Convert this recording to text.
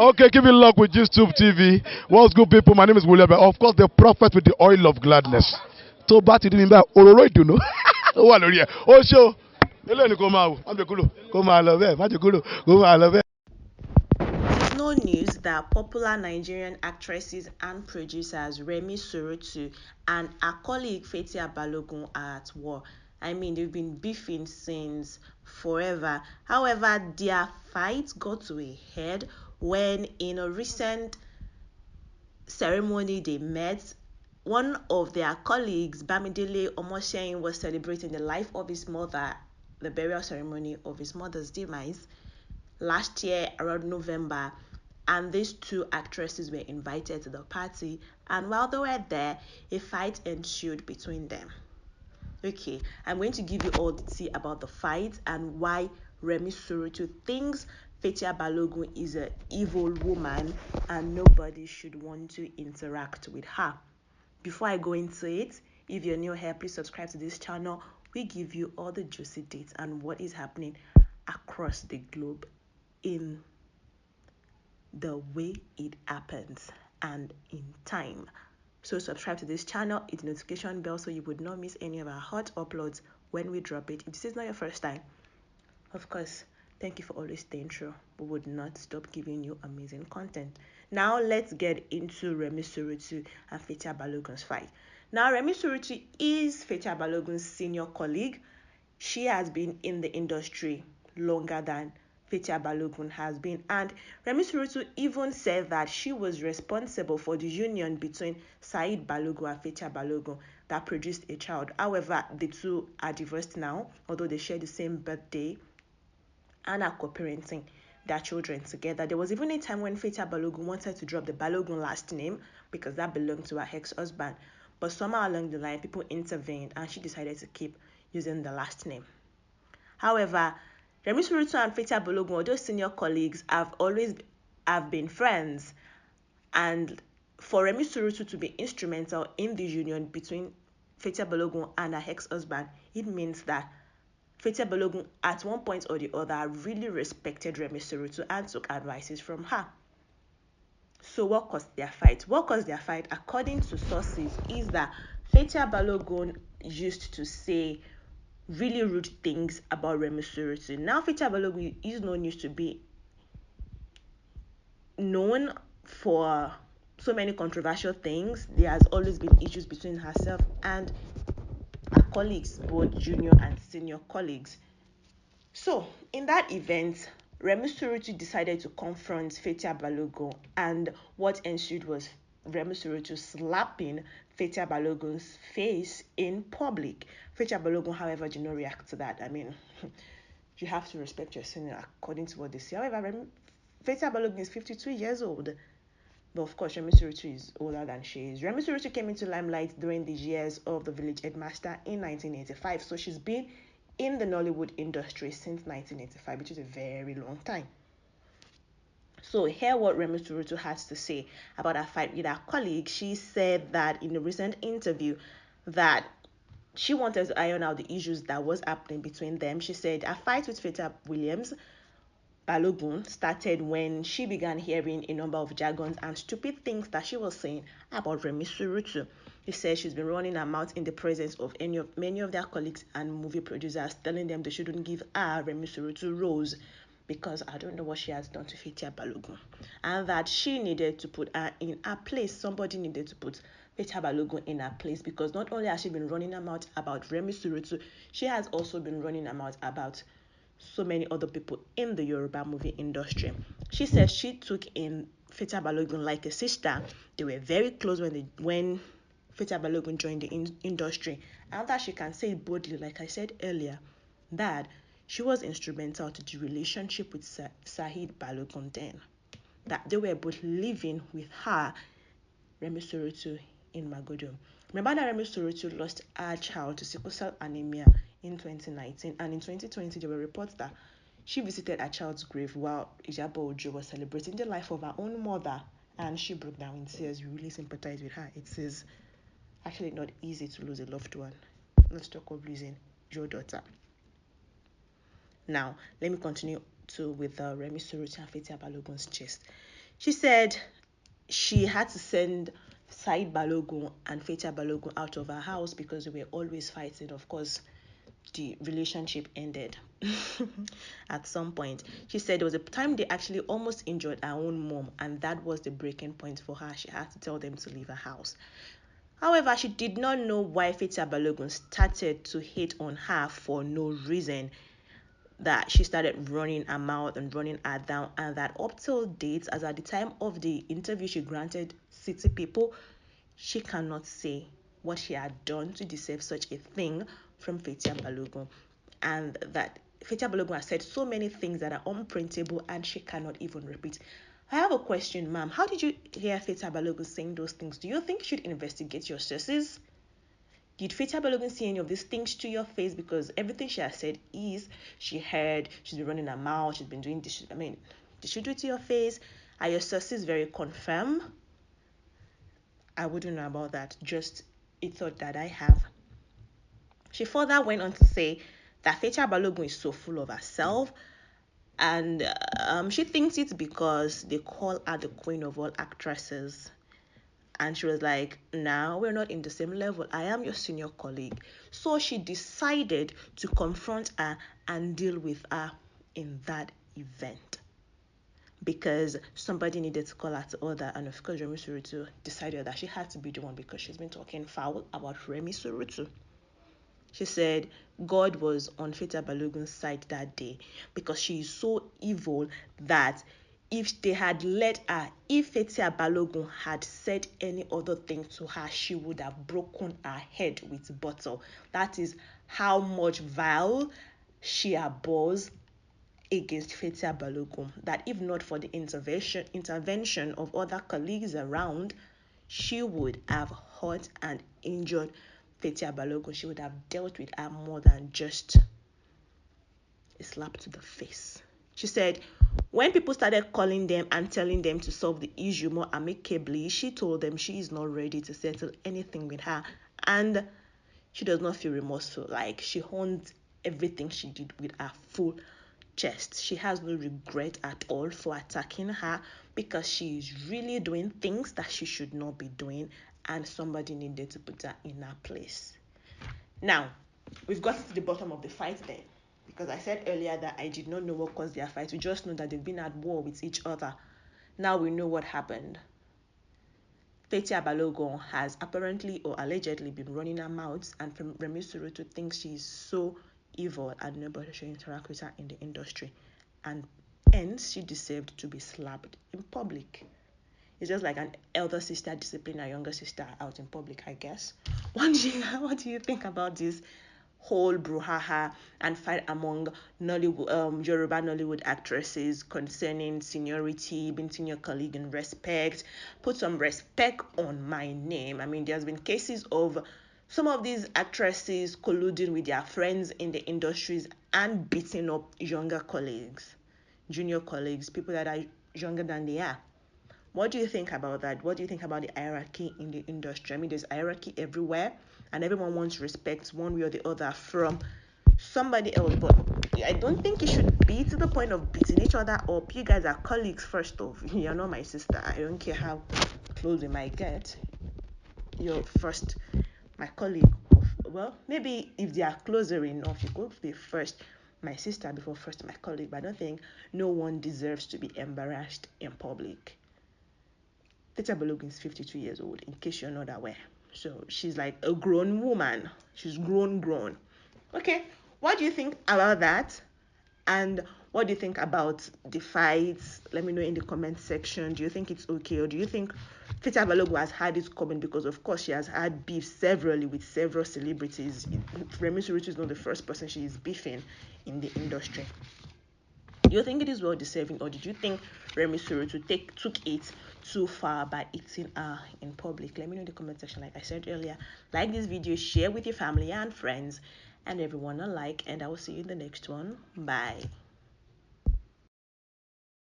Okay, keep it locked with GISTUBE TV. What's good, people? My name is William. Of course, the prophet with the oil of gladness. Tó bá ti di nígbà òróró ìdùnnú. Ó wà lórí ẹ̀. Ó ṣó. Eléyìí ni kò máa wò. Má jẹ́ kúrò. Kó máa lọ bẹ́ẹ̀. Má jẹ́ kúrò. Kó máa lọ bẹ́ẹ̀. It's no news that popular Nigerian actresses and producers Remi Surutu and her colleague Fathia Balogun are at war. I mean, they've been beefing since forever. However, their fight got to a head when, in a recent ceremony they met, one of their colleagues, Bamidele Omoshein, was celebrating the life of his mother, the burial ceremony of his mother's demise last year around November, and these two actresses were invited to the party, and while they were there, a fight ensued between them. Okay, I'm going to give you all the tea about the fight and why Remi Surutu thinks Fathia Balogun is an evil woman and nobody should want to interact with her. Before I go into it, if you're new here, please subscribe to this channel. We give you all the juicy dates and what is happening across the globe in the way it happens and in time. So subscribe to this channel, hit the notification bell so you would not miss any of our hot uploads when we drop it. If this is not your first time, of course, thank you for always staying true. We would not stop giving you amazing content. Now let's get into Remi Surutu and Fathia Balogun's fight. Now Remi Surutu is Fathia Balogun's senior colleague. She has been in the industry longer than Fathia Balogun has been, and Remi Surutu even said that she was responsible for the union between Saheed Balogun and Fathia Balogun that produced a child. However, the two are divorced now, although they share the same birthday and are co-parenting their children together. There was even a time when Fathia Balogun wanted to drop the Balogun last name because that belonged to her ex-husband, but somehow along the line people intervened and she decided to keep using the last name. However, Remi Surutu and Fathia Balogun, although senior colleagues, have been friends, and for Remi Surutu to be instrumental in the union between Fathia Balogun and her ex-husband, it means that Fathia Balogun at one point or the other really respected Remi Surutu and took advices from her. So what caused their fight? What caused their fight, according to sources, is that Fathia Balogun used to say really rude things about Remi Surutu. Now Fathia Balogun is known used to be known for so many controversial things. There has always been issues between herself and her colleagues, both junior and senior colleagues. So in that event, Remi Surutu decided to confront Fathia Balogun, and what ensued was Remi Surutu slapping Fathia Balogun's face in public. Fathia Balogun, however, did not react to that. I mean, you have to respect your senior according to what they say. However, Fathia Balogun is 52 years old. But of course, Remi Surutu is older than she is. Remi Surutu came into limelight during the years of the Village Headmaster in 1985. So she's been in the Nollywood industry since 1985, which is a very long time. So hear what Remi Surutu has to say about her fight with her colleague. She said that in a recent interview that she wanted to iron out the issues that was happening between them. She said a fight with Fathia Balogun started when she began hearing a number of jargons and stupid things that she was saying about Remi Surutu. He said she's been running her mouth in the presence of many of their colleagues and movie producers, telling them they shouldn't give her, Remi Surutu, roles because I don't know what she has done to Fathia Balogun, and that she needed to put her in her place. Somebody needed to put Fathia Balogun in her place, because not only has she been running her mouth about Remi Surutu, she has also been running her mouth about so many other people in the Yoruba movie industry. She said she took in Fathia Balogun like a sister. They were very close when Fathia Balogun joined the industry, and that she can say boldly, like I said earlier, that she was instrumental to the relationship with Saheed Balogun then. That they were both living with her, Remi Surutu, in Magodo. Remember that Remi Surutu lost her child to sickle cell anemia in 2019, and in 2020 there were reports that she visited her child's grave while Ijabo Ojo was celebrating the life of her own mother, and she broke down in tears. We really sympathize with her. It is actually not easy to lose a loved one. Let's talk of losing your daughter. Now, let me continue with Remi Surutu and Fathia Balogun's gist. She said she had to send Said Balogun and Fathia Balogun out of her house because they were always fighting. Of course, the relationship ended at some point. She said there was a time they actually almost injured her own mom, and that was the breaking point for her. She had to tell them to leave her house. However, she did not know why Fathia Balogun started to hate on her for no reason, that she started running her mouth and running her down, and that up till date, as at the time of the interview she granted City People, she cannot say what she had done to deserve such a thing from Fathia Balogun, and that Fathia Balogun has said so many things that are unprintable and she cannot even repeat. I have a question, ma'am. How did you hear Fathia Balogun saying those things? Do you think you should investigate your sources? Did Fathia Balogun say any of these things to your face? Because everything she has said is she heard, she's been running her mouth, she's been doing this. I mean, did she do it to your face? Are your sources very confirmed? I wouldn't know about that. Just a thought that I have. She further went on to say that Fathia Balogun is so full of herself, and she thinks it's because they call her the queen of all actresses. And she was like, "Now we're not in the same level. I am your senior colleague." So she decided to confront her and deal with her in that event, because somebody needed to call her to order. And of course, Remi Surutu decided that she had to be the one because she's been talking foul about Remi Surutu. She said God was on Fathia Balogun's side that day because she is so evil that if they had let her, if Fathia Balogun had said any other thing to her, she would have broken her head with a bottle. That is how much vile she abhors against Fathia Balogun, that if not for the intervention of other colleagues around, she would have hurt and injured Fathia Balogun. She would have dealt with her more than just a slap to the face. She said when people started calling them and telling them to solve the issue more amicably, she told them she is not ready to settle anything with her, and she does not feel remorseful. Like, she owns everything she did with her full chest. She has no regret at all for attacking her because she is really doing things that she should not be doing, and somebody needed to put her in her place. Now, we've got to the bottom of the fight then, because I said earlier that I did not know what caused their fight. We just know that they've been at war with each other. Now we know what happened. Fathia Balogun has apparently or allegedly been running her mouth, and Remi Surutu thinks she's so evil and nobody should interact with her in the industry, and hence she deserved to be slapped in public. It's just like an elder sister disciplining a younger sister out in public, I guess. What do you think about this whole brouhaha and fight among Nollywood, Yoruba Nollywood actresses concerning seniority, being senior colleague, and respect? Put some respect on my name. I mean, there's been cases of some of these actresses colluding with their friends in the industries and beating up younger colleagues, junior colleagues, people that are younger than they are. What do you think about that? What do you think about the hierarchy in the industry? I mean, there's hierarchy everywhere, and everyone wants respect one way or the other from somebody else. But I don't think it should be to the point of beating each other up. You guys are colleagues, first off. You're not my sister. I don't care how close we might get. You're first my colleague. Well, maybe if they are closer enough, you could be first my sister before first my colleague. But I don't think no one deserves to be embarrassed in public. Fathia Balogun is 52 years old, in case you're not aware. So she's like a grown woman. She's grown. Okay, what do you think about that? And what do you think about the fights? Let me know in the comment section. Do you think it's okay, or do you think Fathia Balogun has had it coming? Because of course she has had beef severally with several celebrities. Remi Surutu is not the first person she is beefing in the industry. Do you think it is well deserving, or did you think Remi Surutu took it too far by eating her in public? Let me know in the comment section. Like I said earlier, like this video, share with your family and friends and everyone alike, and I will see you in the next one. Bye.